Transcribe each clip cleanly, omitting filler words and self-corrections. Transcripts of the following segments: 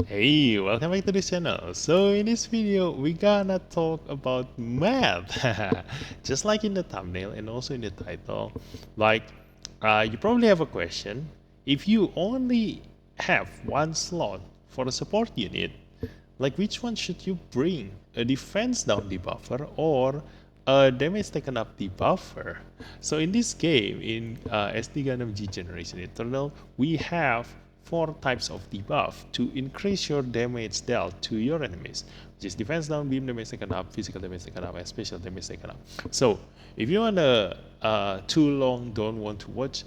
Hey, welcome back to the channel. So in this video, we gonna talk about math. Just like in the thumbnail and also in the title. Like, you probably have a question. If you only have one slot for a support unit, like which one should you bring? A defense down debuffer or a damage taken up debuffer? So in this game, in SD Gundam G Generation Eternal, we have four types of debuff to increase your damage dealt to your enemies, which is defense down, beam damage taken up, physical damage taken up, and special damage taken up. So if you want too long, don't want to watch,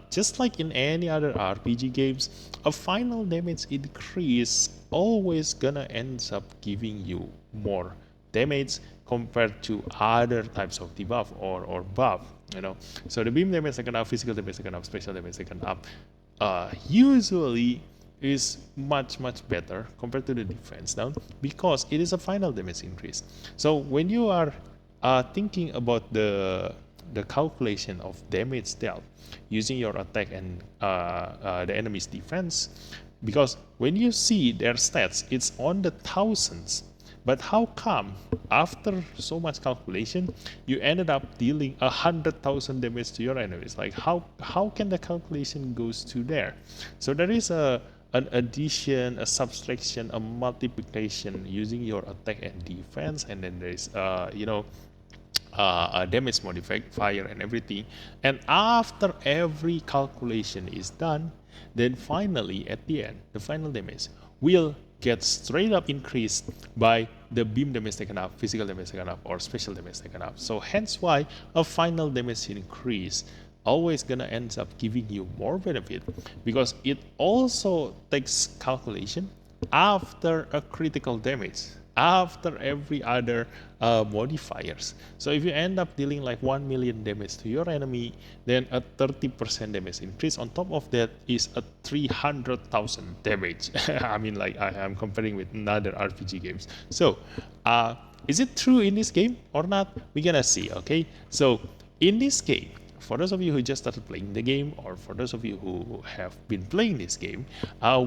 just like in any other RPG games, a final damage increase always gonna ends up giving you more damage compared to other types of debuff or buff, So the beam damage taken up, physical damage taken up, special damage taken up usually is much better compared to the defense down because it is a final damage increase. So when you are thinking about the calculation of damage dealt using your attack and the enemy's defense, because when you see their stats, it's on the thousands. But how come after so much calculation, you ended up dealing 100,000 damage to your enemies? Like how can the calculation goes to there? So there is an addition, a subtraction, a multiplication using your attack and defense, and then there is a damage modifier and everything. And after every calculation is done, then finally at the end, the final damage will get straight up increased by the beam damage taken up, physical damage taken up, or special damage taken up. So hence why a final damage increase always gonna ends up giving you more benefit, because it also takes calculation after a critical damage, after every other modifiers. So if you end up dealing like 1 million damage to your enemy, then a 30% damage increase on top of that is a 300,000 damage. I mean, like I'm comparing with another RPG games. So is it true in this game or not? We're gonna see. Okay, so in this game, for those of you who just started playing the game, or for those of you who have been playing this game,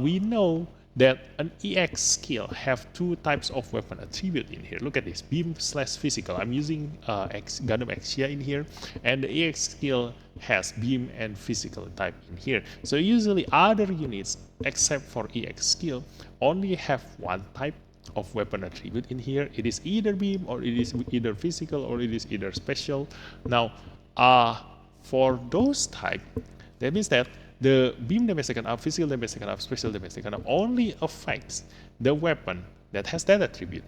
we know that an EX skill have two types of weapon attribute in here. Look at this, beam slash physical. I'm using Gundam Xia in here, and the EX skill has beam and physical type in here. So usually other units, except for EX skill, only have one type of weapon attribute in here. It is either beam, or it is either physical, or it is either special. Now, for those type, that means that the beam damage taken up, physical damage taken up, special damage taken up only affects the weapon that has that attribute.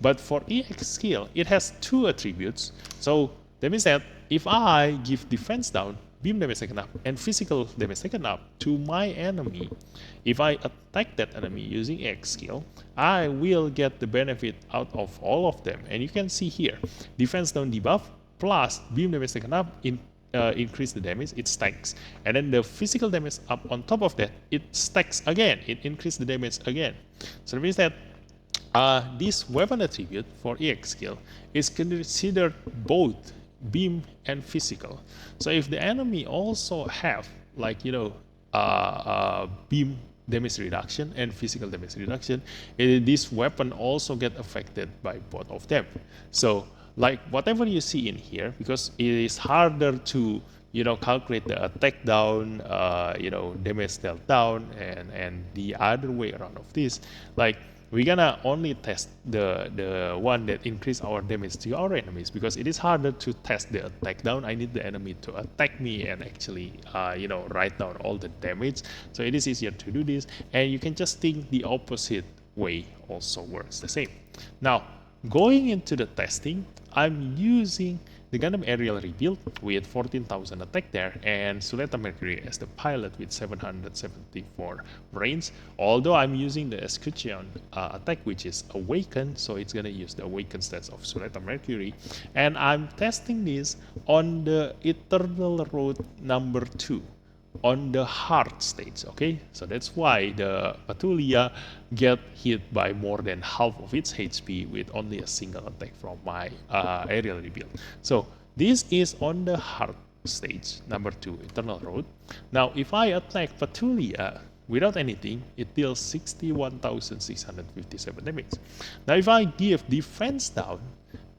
But for EX skill, it has two attributes. So that means that if I give defense down, beam damage taken up, and physical damage taken up to my enemy, if I attack that enemy using EX skill, I will get the benefit out of all of them. And you can see here, defense down debuff plus beam damage taken up increase the damage, it stacks, and then the physical damage up on top of that, it stacks again, it increases the damage again. So it means that this weapon attribute for EX skill is considered both beam and physical. So if the enemy also have like beam damage reduction and physical damage reduction, this weapon also get affected by both of them. So like whatever you see in here, because it is harder to calculate the attack down, damage dealt down, and the other way around of this, like we're gonna only test the one that increase our damage to our enemies, because it is harder to test the attack down. I need the enemy to attack me and actually write down all the damage. So it is easier to do this, and you can just think the opposite way also works the same. Now, going into the testing, I'm using the Gundam Aerial rebuild with 14,000 attack there, and Suleta Mercury as the pilot with 774 range. Although I'm using the Escutcheon attack, which is Awakened, so it's gonna use the Awakened stats of Suleta Mercury. And I'm testing this on the Eternal Road number 2. On the hard stage, okay? So that's why the Patulia get hit by more than half of its HP with only a single attack from my aerial rebuild. So this is on the hard stage, number 2, Eternal Road. Now, if I attack Patulia without anything, it deals 61,657 damage. Now if I give defense down,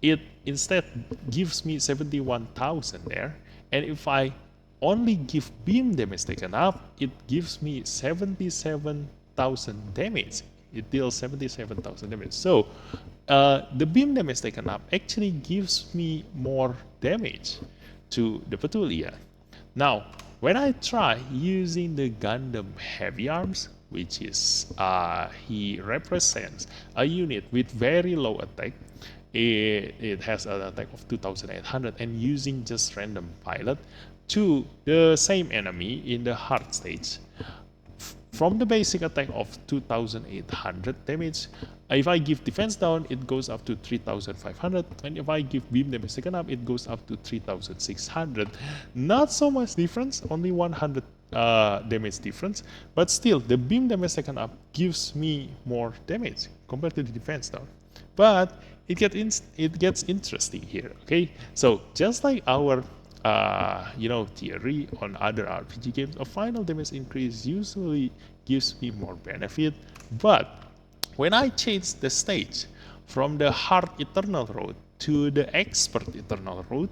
it instead gives me 71,000 there. And if I only give beam damage taken up, it gives me 77,000 damage. It deals 77,000 damage. So the beam damage taken up actually gives me more damage to the Petulia. Now, when I try using the Gundam Heavy Arms, which is he represents a unit with very low attack. It has an attack of 2,800, and using just random pilot to the same enemy in the hard stage. From the basic attack of 2,800 damage, if I give defense down, it goes up to 3,500, and if I give beam damage taken up, it goes up to 3,600. Not so much difference, only 100 damage difference, but still the beam damage taken up gives me more damage compared to the defense down. But it gets interesting here. Okay, so just like our theory on other RPG games, a final damage increase usually gives me more benefit. But when I change the stage from the hard Eternal road to the expert Eternal road,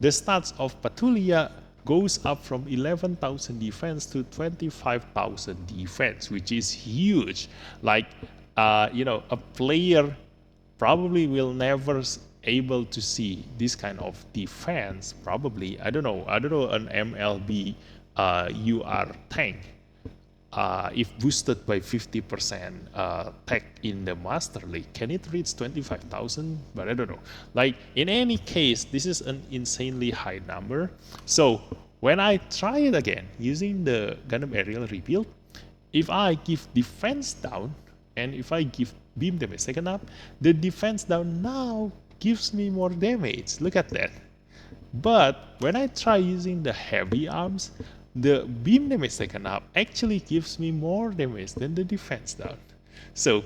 the stats of Petulia goes up from 11,000 defense to 25,000 defense, which is huge. Like, a player probably will never able to see this kind of defense. Probably, I don't know, an MLB UR tank, if boosted by 50% tech in the Master League, can it reach 25,000? But I don't know. Like, in any case, this is an insanely high number. So when I try it again using the Gundam Aerial rebuild, if I give defense down and if I give beam damage taken up, the defense down now gives me more damage. Look at that. But when I try using the heavy arms, the beam damage taken up actually gives me more damage than the defense down. So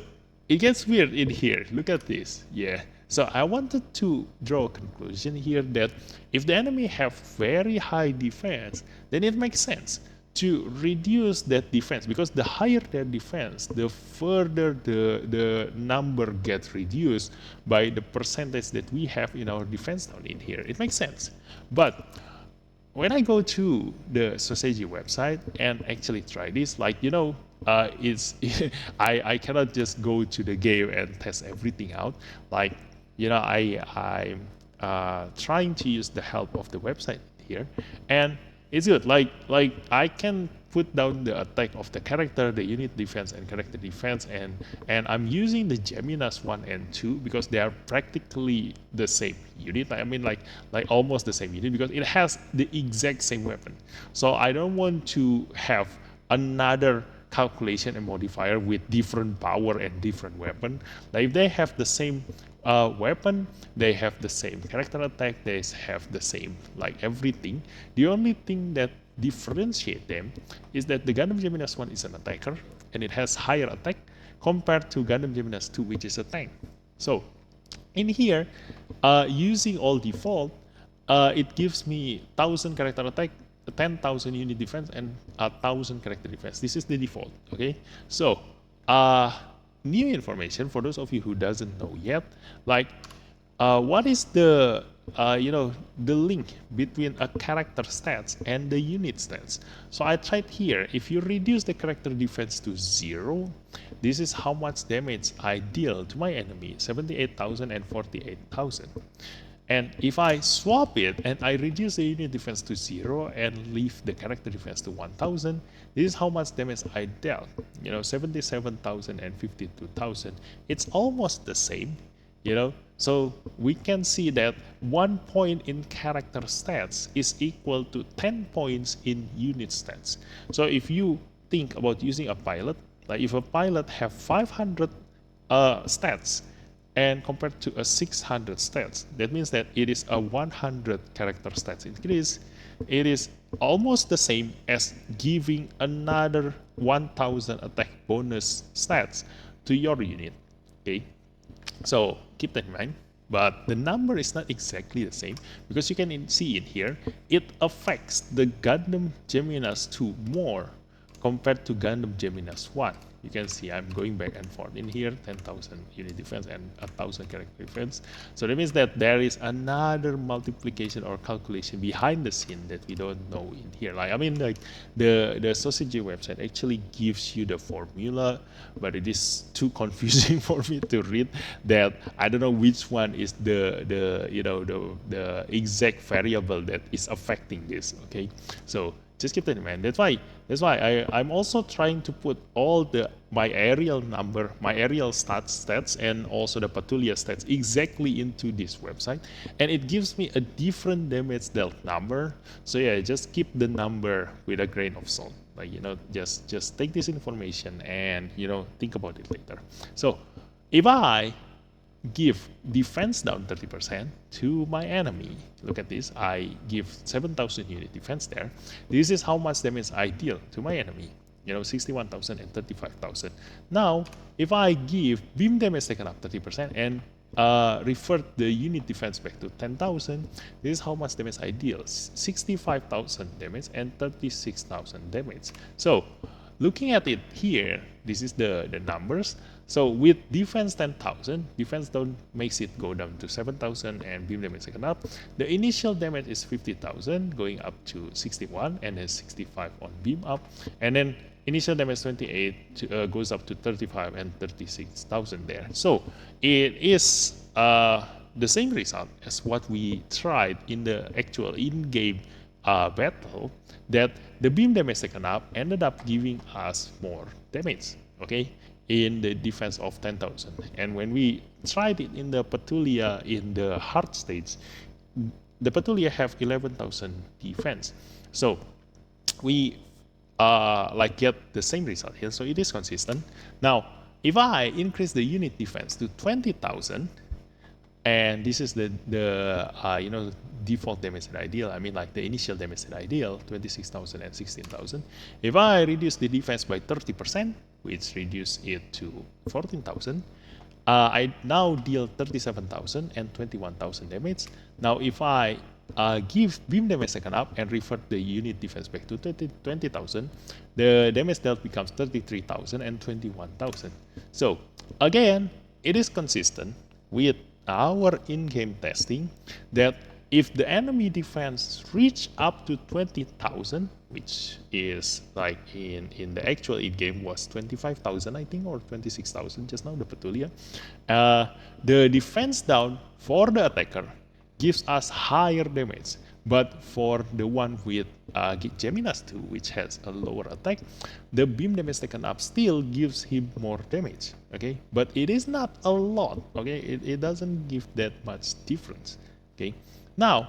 it gets weird in here. Look at this. Yeah. So I wanted to draw a conclusion here that if the enemy have very high defense, then it makes sense to reduce that defense, because the higher their defense, the further the number gets reduced by the percentage that we have in our defense down in here. It makes sense. But when I go to the Society website and actually try this, like, it's I cannot just go to the game and test everything out. Like, I'm trying to use the help of the website here, and it's good. Like I can put down the attack of the character, the unit defense, and character defense, and I'm using the Geminas 1 and 2 because they are practically the same unit. I mean, like almost the same unit, because it has the exact same weapon. So I don't want to have another calculation and modifier with different power and different weapon. Like, if they have the same weapon, they have the same character attack, they have the same everything. The only thing that differentiate them is that the Gundam Geminas 1 is an attacker and it has higher attack compared to Gundam Geminas 2, which is a tank. So in here, using all default, it gives me 1,000 character attack, 10,000 unit defense, and 1,000 character defense. This is the default. Okay, so new information for those of you who doesn't know yet, what is the the link between a character stats and the unit stats. So I tried here. If you reduce the character defense to 0, this is how much damage I deal to my enemy: 78,000 and 48,000. And if I swap it and I reduce the unit defense to 0 and leave the character defense to 1,000, this is how much damage I dealt. 77,000 and 52,000. It's almost the same, So we can see that 1 point in character stats is equal to 10 points in unit stats. So if you think about using a pilot, like if a pilot have 500 stats, and compared to a 600 stats, that means that it is a 100 character stats increase. It is almost the same as giving another 1,000 attack bonus stats to your unit. Okay, so keep that in mind. But the number is not exactly the same, because you can see in here, it affects the Gundam Geminas 2 more compared to Gundam G 1. You can see I'm going back and forth in here, 10,000 unit defense and 1,000 character defense. So that means that there is another multiplication or calculation behind the scene that we don't know in here. Like, I mean, like the Socigy website actually gives you the formula, but it is too confusing for me to read that I don't know which one is the exact variable that is affecting this. Okay, so just keep that in mind. That's why I'm also trying to put all my aerial number, my aerial stats, and also the Patulia stats exactly into this website, and it gives me a different damage dealt number. So yeah, just keep the number with a grain of salt. Like, just take this information and think about it later. So if I give defense down 30% to my enemy. Look at this. I give 7,000 unit defense there. This is how much damage I deal to my enemy. 61,000 and 35,000. Now, if I give beam damage taken up 30% and revert the unit defense back to 10,000, this is how much damage I deal. 65,000 damage and 36,000 damage. So, looking at it here, this is the numbers. So with defense 10,000, defense down makes it go down to 7,000 and beam damage taken up. The initial damage is 50,000 going up to 61 and then 65 on beam up. And then initial damage 28 goes up to 35 and 36,000 there. So it is the same result as what we tried in the actual in-game battle, that the beam damage taken up ended up giving us more damage, okay, in the defense of 10,000. And when we tried it in the Patulia in the hard stage, the Patulia have 11,000 defense. So we get the same result here. So it is consistent. Now, if I increase the unit defense to 20,000, and this is the default damage that I deal. I mean, like the initial damage that I deal, 26,000 and 16,000. If I reduce the defense by 30%, which reduce it to 14,000, I now deal 37,000 and 21,000 damage. Now, if I give beam damage taken up and revert the unit defense back to 20,000, the damage dealt becomes 33,000 and 21,000. So again, it is consistent with our in-game testing that if the enemy defense reach up to 20,000, which is like in the actual in-game was 25,000, I think, or 26,000 just now, the Patulia, the defense down for the attacker gives us higher damage. But for the one with Geminas 2, which has a lower attack, the beam damage taken up still gives him more damage, okay? But it is not a lot, okay? It doesn't give that much difference, okay? Now,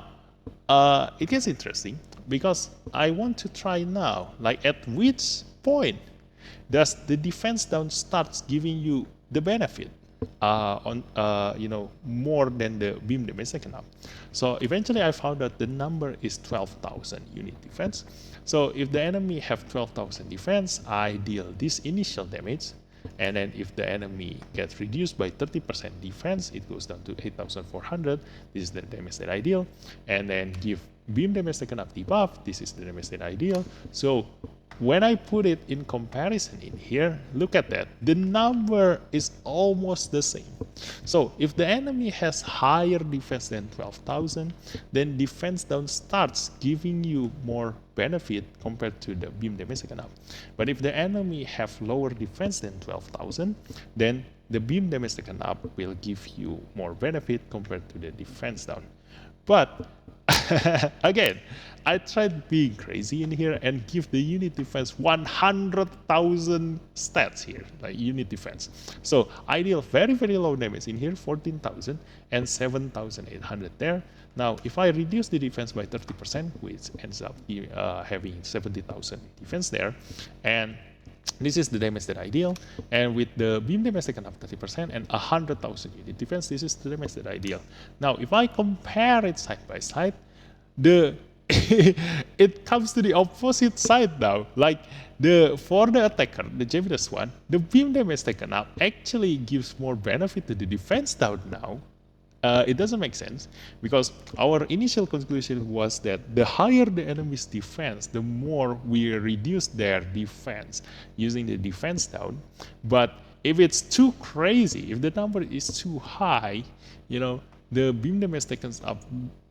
it gets interesting because I want to try now, like at which point does the defense down starts giving you the benefit more than the beam damage taken up. So eventually I found that the number is 12,000 unit defense. So if the enemy have 12,000 defense, I deal this initial damage, and then if the enemy gets reduced by 30% defense, it goes down to 8,400. This is the damage that I deal, and then give beam damage taken up debuff. This is the damage that I deal. So when I put it in comparison in here, look at that. The number is almost the same. So if the enemy has higher defense than 12,000, then defense down starts giving you more benefit compared to the beam damage taken up. But if the enemy have lower defense than 12,000, then the beam damage taken up will give you more benefit compared to the defense down. But again, I tried being crazy in here and give the unit defense 100,000 stats here, like unit defense. So I deal very, very low damage in here, 14,000 and 7,800 there. Now, if I reduce the defense by 30%, which ends up having 70,000 defense there, and this is the damage that I deal, and with the beam damage taken up 30% and 100,000 unit defense, this is the damage that I deal. Now, if I compare it side by side, it comes to the opposite side now. Like for the attacker, the Geminas one, the beam damage taken up actually gives more benefit to the defense down now it doesn't make sense because our initial conclusion was that the higher the enemy's defense, the more we reduce their defense using the defense down. But if it's too crazy, if the number is too high, you know, the beam damage taken up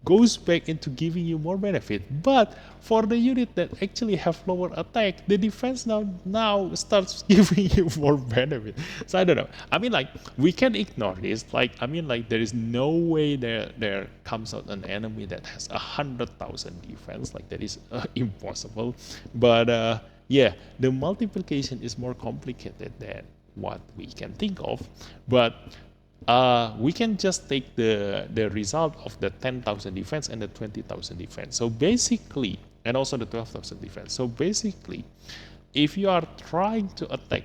goes back into giving you more benefit. But for the unit that actually have lower attack, the defense now starts giving you more benefit. So I don't know. I mean, like, we can ignore this. Like, I mean, like, there is no way there comes out an enemy that has 100,000 defense. Like, that is impossible. But yeah, the multiplication is more complicated than what we can think of. But we can just take the result of the 10,000 defense and the 20,000 defense. So basically, and also the 12,000 defense. So basically, if you are trying to attack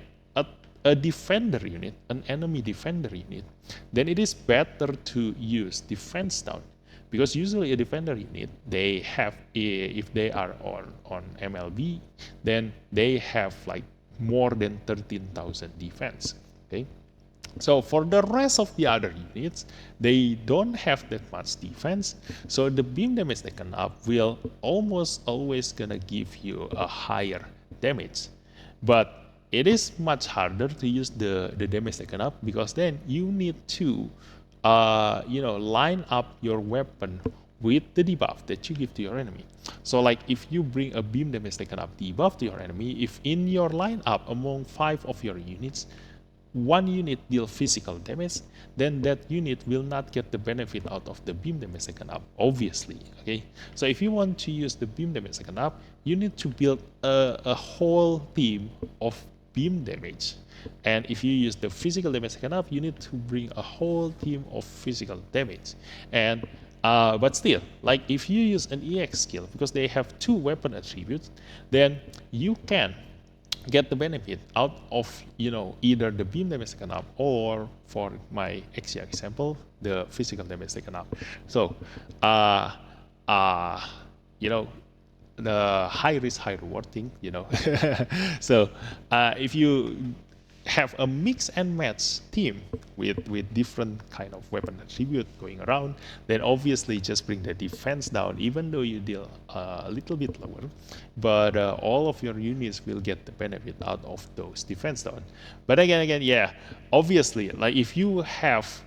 a defender unit, an enemy defender unit, then it is better to use defense down. Because usually a defender unit, they have, if they are on MLB, then they have like more than 13,000 defense. Okay. So for the rest of the other units, they don't have that much defense. So the beam damage taken up will almost always gonna give you a higher damage. But it is much harder to use the damage taken up because then you need to line up your weapon with the debuff that you give to your enemy. So like if you bring a beam damage taken up debuff to your enemy, if in your lineup among 5 of your units, one unit deal physical damage, then that unit will not get the benefit out of the beam damage taken up, obviously. Okay, so if you want to use the beam damage taken up, you need to build a whole team of beam damage. And if you use the physical damage taken up, you need to bring a whole team of physical damage. And but still, like if you use an EX skill, because they have 2 weapon attributes, then you can get the benefit out of either the beam damage taken up or, for my XR example, the physical damage taken up. So the high risk high reward thing. So if you have a mix and match team with different kind of weapon attribute going around, then obviously just bring the defense down, even though you deal a little bit lower, but all of your units will get the benefit out of those defense down. But again, yeah, obviously, like if you have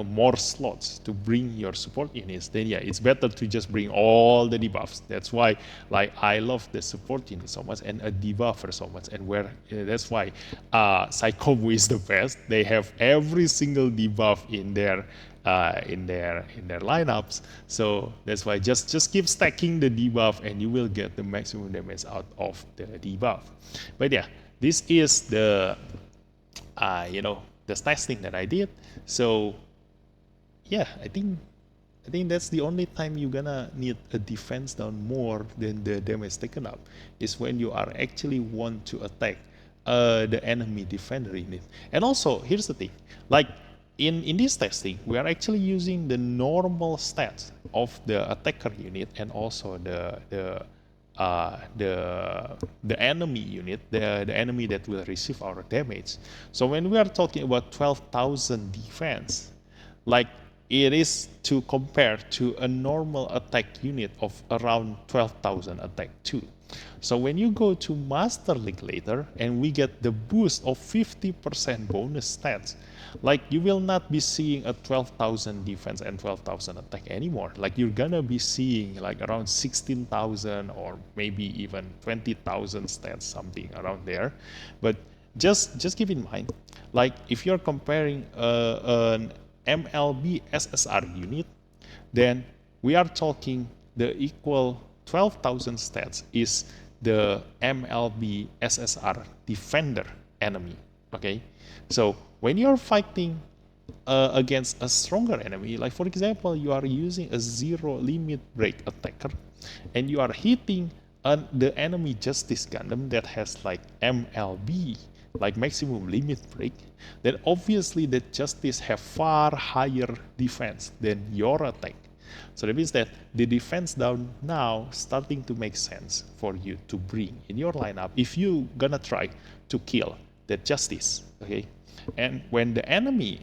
more slots to bring your support units, then yeah, it's better to just bring all the debuffs. That's why I love the support unit so much and a debuffer so much, and that's why Psychomu is the best. They have every single debuff in their lineups. So that's why just keep stacking the debuff and you will get the maximum damage out of the debuff. But yeah, this is the the testing that I did. So yeah, I think that's the only time you're gonna need a defense down more than the damage taken up, is when you are actually want to attack the enemy defender unit. And also, here's the thing, like in this testing, we are actually using the normal stats of the attacker unit and also the enemy unit, the enemy that will receive our damage. So when we are talking about 12,000 defense, like it is to compare to a normal attack unit of around 12,000 attack too. So when you go to Master League later and we get the boost of 50% bonus stats, like you will not be seeing a 12,000 defense and 12,000 attack anymore. Like you're gonna be seeing like around 16,000 or maybe even 20,000 stats, something around there. But just keep in mind, like if you're comparing an MLB SSR unit, then we are talking the equal 12,000 stats is the MLB SSR defender enemy. Okay, so when you're fighting against a stronger enemy, like for example, you are using a 0 limit break attacker and you are hitting the enemy Justice Gundam that has like MLB, like maximum limit break, then obviously the Justice have far higher defense than your attack. So that means that the defense down now starting to make sense for you to bring in your lineup if you gonna try to kill the Justice. Okay, and when the enemy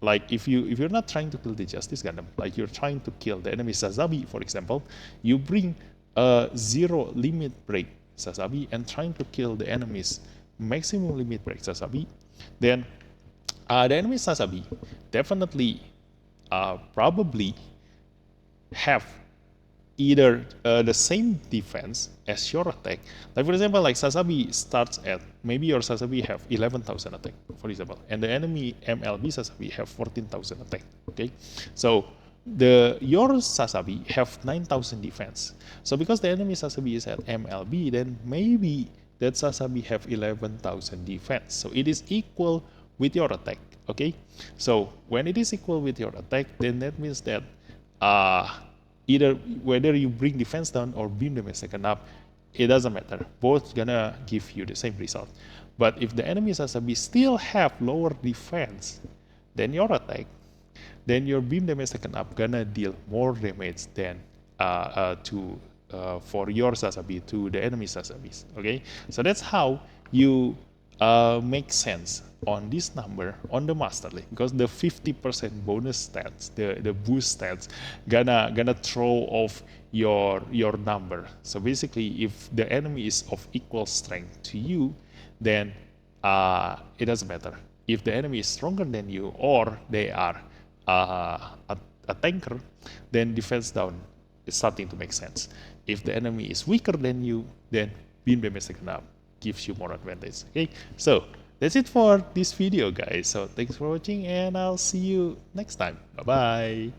like if you're not trying to kill the Justice Gundam, like you're trying to kill the enemy Sazabi, for example, you bring a zero limit break Sazabi and trying to kill the enemy's maximum limit break Sazabi, then the enemy Sazabi definitely probably have either the same defense as your attack. Like for example, like Sazabi starts at, maybe your Sazabi have 11,000 attack, for example, and the enemy MLB Sazabi have 14,000 attack. Okay, so your Sazabi have 9,000 defense. So because the enemy Sazabi is at MLB, then maybe that Sazabi have 11,000 defense. So it is equal with your attack. Okay, so when it is equal with your attack, then that means that either whether you bring defense down or beam damage taken up, it doesn't matter. Both gonna give you the same result. But if the enemy Sazabi still have lower defense than your attack, then your beam damage taken up gonna deal more damage than for your Sazabi to the enemy Sazabis. Okay, so that's how you make sense on this number on the Master League, because the 50% bonus stats, the boost stats, gonna throw off your number. So basically, if the enemy is of equal strength to you, then it doesn't matter. If the enemy is stronger than you or they are a tanker, then defense down is starting to make sense. If the enemy is weaker than you, then beam damage taken up gives you more advantage. Okay, so that's it for this video, guys. So thanks for watching, and I'll see you next time. Bye bye.